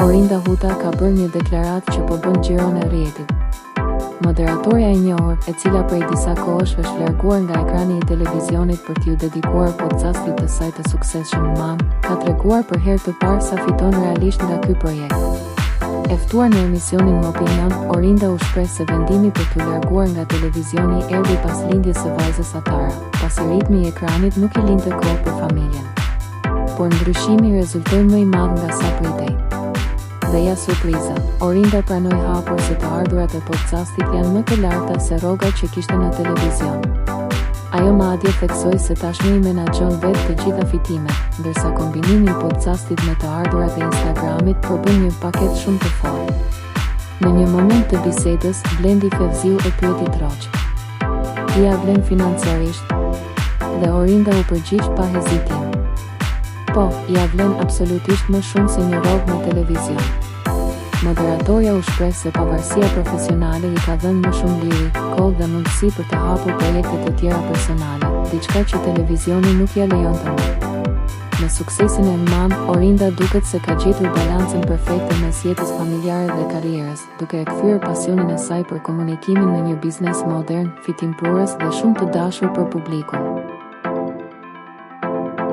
Orinda Huta ka bërë një deklaratë që po bën xhiron e rrjetit. Moderatorja e njohur, e cila prej disa kohësh është larguar nga ekrani i televizionit për t'ju dedikuar podcastit të saj të suksesshëm Mam, ka treguar për herë të parë sa fiton realisht nga ky projekt. E ftuar në emisionin Më Opinion, Orinda u shpreh se vendimi për t'u larguar nga televizioni erdhi pas lindjes së vajzës Atara, pasi ritmi i ekranit nuk i linte kohë për familjen. Por ndryshimi rezultoi më i madh nga sa pritej. Dhe ja surpriza, Orinda pranoi hapur se të ardhurat e podcastit janë më të larta se rrogat që kishte në televizion. Ajo madje theksoi se tashmë i menaxhon vetë të gjitha fitimet, ndërsa kombinimi i podcastit me të ardhurat e Instagramit përbën një paketë shumë të fortë. Në një moment të bisedës, Blendi Fevziu e pyeti Troç: "Ja vlen financiarisht?" Dhe Orinda u përgjigj pa hezitim: "Po, ja vlen absolutisht më shumë se një rrogë në televizion." Moderatorja u shpreh se pavarësia profesionale i ka dhënë më shumë liri, kohë dhe mundësi për të hapur projekte të tjera personale, diçka që televizioni nuk ja lejonte më. Me suksesin e Mam, Orinda duket se ka gjetur balancën perfekte mes jetës familjare dhe karrierës, duke e kthyer pasionin e saj për komunikimin në një biznes modern, fitimprurës dhe shumë të dashur për publikun.